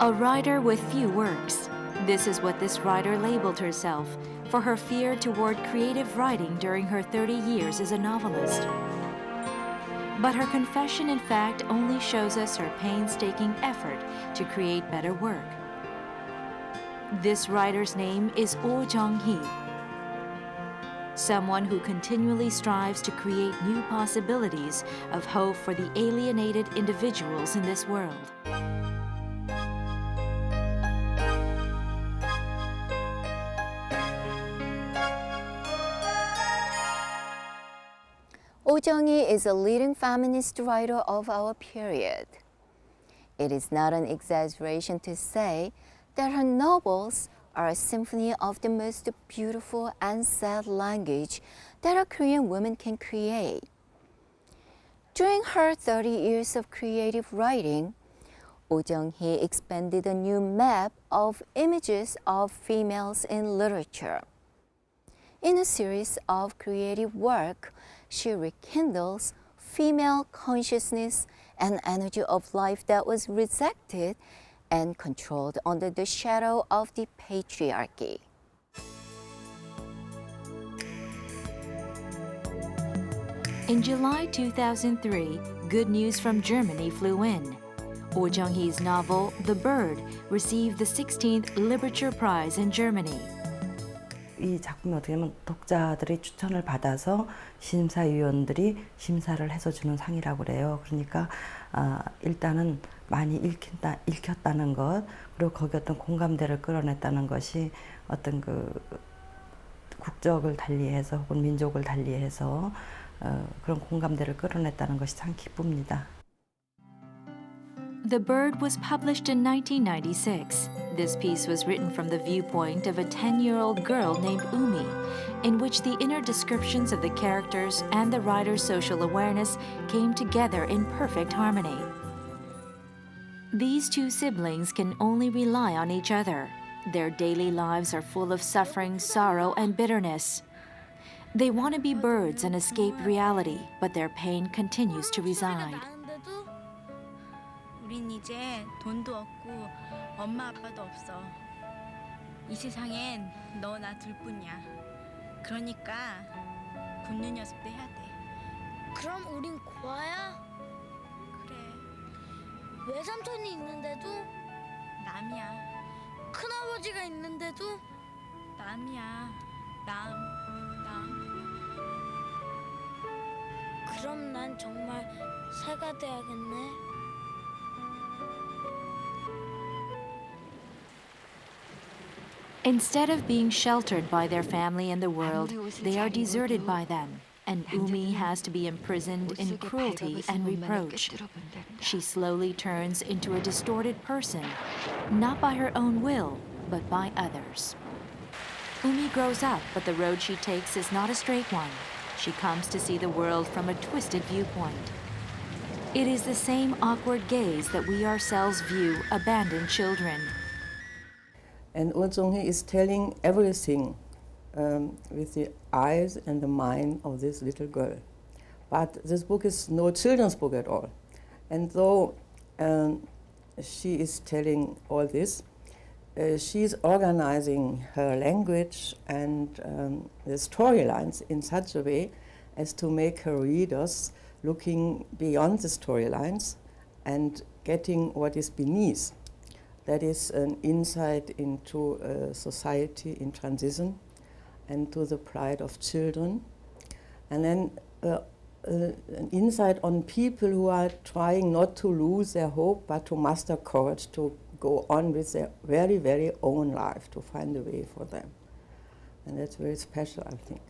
A writer with few works. This is what this writer labeled herself for her fear toward creative writing during her 30 years as a novelist. But her confession, in fact, only shows us her painstaking effort to create better work. This writer's name is Oh Jung-hee, someone who continually strives to create new possibilities of hope for the alienated individuals in this world. Oh Jung-hee is a leading feminist writer of our period. It is not an exaggeration to say that her novels are a symphony of the most beautiful and sad language that a Korean woman can create. During her 30 years of creative writing, Oh Jung-hee expanded a new map of images of females in literature. In a series of creative work, she rekindles female consciousness and energy of life that was rejected and controlled under the shadow of the patriarchy. In July 2003, good news from Germany flew in. Oh Jung-hee's novel, The Bird, received the 16th LiBeraturpreis in Germany. 이 작품이 어떻게 보면 독자들의 추천을 받아서 심사위원들이 심사를 해서 주는 상이라고 그래요. 그러니까 일단은 많이 읽혔다는 것, 그리고 거기 어떤 공감대를 끌어냈다는 것이 어떤 그 국적을 달리해서 혹은 민족을 달리해서 그런 공감대를 끌어냈다는 것이 참 기쁩니다. The Bird was published in 1996. This piece was written from the viewpoint of a 10-year-old girl named Umi, in which the inner descriptions of the characters and the writer's social awareness came together in perfect harmony. These two siblings can only rely on each other. Their daily lives are full of suffering, sorrow, and bitterness. They want to be birds and escape reality, but their pain continues to reside. 우린 이제 돈도 없고 엄마 아빠도 없어. 이 세상엔 너 나 둘뿐이야. 그러니까 붙는 연습도 해야 돼. 그럼 우린 고아야? 그래. 외삼촌이 있는데도? 남이야. 큰아버지가 있는데도? 남이야. 남. 그럼 난 정말 새가 돼야겠네. Instead of being sheltered by their family and the world, they are deserted by them, and Umi has to be imprisoned in cruelty and reproach. She slowly turns into a distorted person, not by her own will, but by others. Umi grows up, but the road she takes is not a straight one. She comes to see the world from a twisted viewpoint. It is the same awkward gaze that we ourselves view abandoned children. And Oh Jung-hee is telling everything with the eyes and the mind of this little girl. But this book is no children's book at all. And though she is telling all this, she is organizing her language and the storylines in such a way as to make her readers looking beyond the storylines and getting what is beneath. That is an insight into a society in transition and to the plight of children. And then an insight on people who are trying not to lose their hope but to muster courage to go on with their very, very own life, to find a way for them. And that's very special, I think.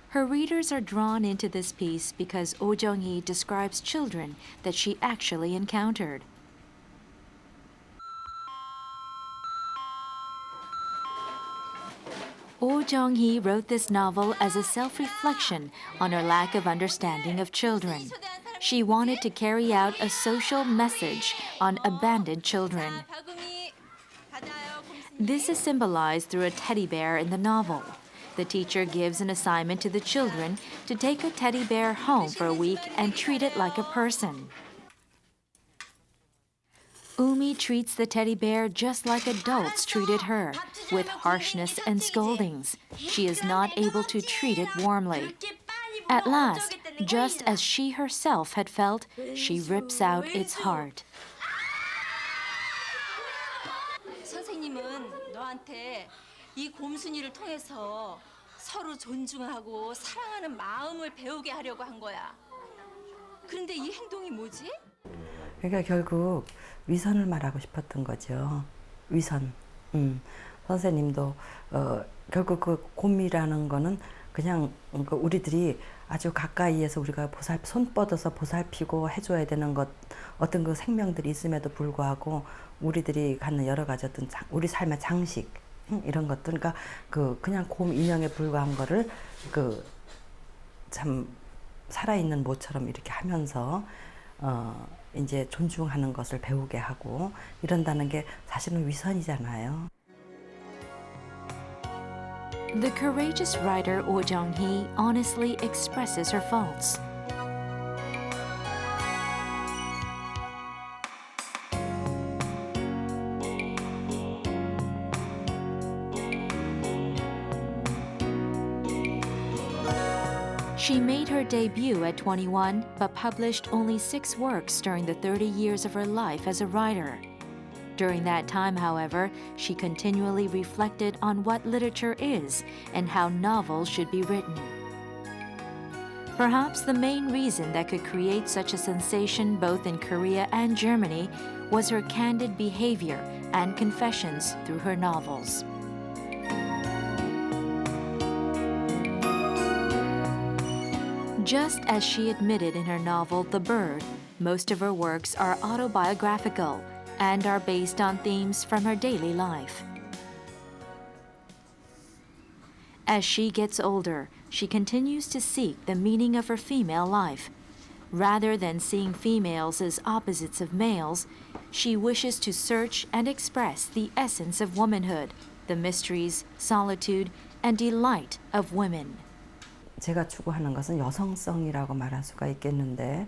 Her readers are drawn into this piece because Oh Jung-hee describes children that she actually encountered. Oh Jung-hee wrote this novel as a self-reflection on her lack of understanding of children. She wanted to carry out a social message on abandoned children. This is symbolized through a teddy bear in the novel. The teacher gives an assignment to the children to take a teddy bear home for a week and treat it like a person. Umi treats the teddy bear just like adults treated her, with harshness and scoldings. She is not able to treat it warmly. At last, just as she herself had felt, she rips out its heart. 선생님은 너한테 이 곰순이를 통해서 서로 존중하고 사랑하는 마음을 배우게 하려고 한 거야. 그런데 이 행동이 뭐지? 그러니까 결국 위선을 말하고 싶었던 거죠. 위선. 선생님도 결국 그 곰이라는 거는 그냥 우리들이 아주 가까이에서 우리가 손 뻗어서 보살피고 해줘야 되는 것, 어떤 그 생명들이 있음에도 불구하고 우리들이 갖는 여러 가지 어떤 우리 삶의 장식 이런 것들, 그러니까 그냥 곰 인형에 불과한 거를 참 살아있는 모처럼 이렇게 하면서 이제 존중하는 것을 배우게 하고 이런다는 게 사실은 위선이잖아요. The courageous writer Oh Jung-hee honestly expresses her faults. She made her debut at 21, but published only 6 works during the 30 years of her life as a writer. During that time, however, she continually reflected on what literature is and how novels should be written. Perhaps the main reason that could create such a sensation both in Korea and Germany was her candid behavior and confessions through her novels. Just as she admitted in her novel The Bird, most of her works are autobiographical and are based on themes from her daily life. As she gets older, she continues to seek the meaning of her female life. Rather than seeing females as opposites of males, she wishes to search and express the essence of womanhood, the mysteries, solitude, and delight of women. 제가 추구하는 것은 여성성이라고 말할 수가 있겠는데,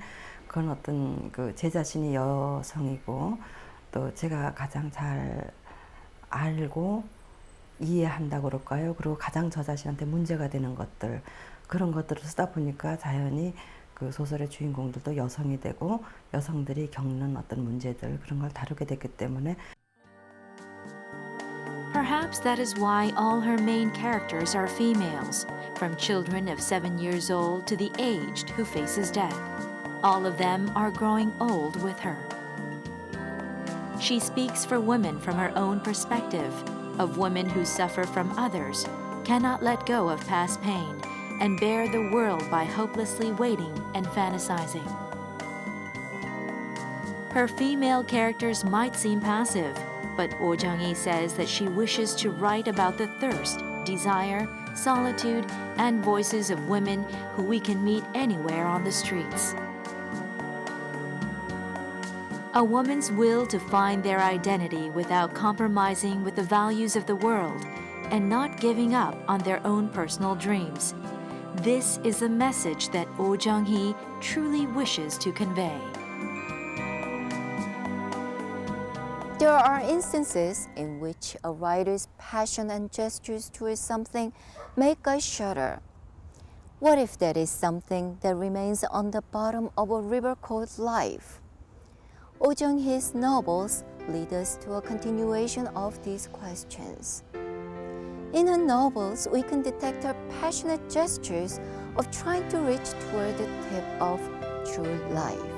그건 어떤 제 자신이 여성이고 또 제가 가장 잘 알고 이해한다고 그럴까요? 그리고 가장 저 자신한테 문제가 되는 것들, 그런 것들을 쓰다 보니까 자연히 그 소설의 주인공들도 여성이 되고 여성들이 겪는 어떤 문제들, 그런 걸 다루게 됐기 때문에. Perhaps that is why all her main characters are females, from children of 7 years old to the aged who faces death. All of them are growing old with her. She speaks for women from her own perspective, of women who suffer from others, cannot let go of past pain, and bear the world by hopelessly waiting and fantasizing. Her female characters might seem passive, but Oh Jung-hee says that she wishes to write about the thirst, desire, solitude, and voices of women who we can meet anywhere on the streets. A woman's will to find their identity without compromising with the values of the world and not giving up on their own personal dreams. This is the message that Oh Jung-hee truly wishes to convey. There are instances in which a writer's passion and gestures towards something make us shudder. What if that is something that remains on the bottom of a river called life? Oh Jung-hee's novels lead us to a continuation of these questions. In her novels, we can detect her passionate gestures of trying to reach toward the tip of true life.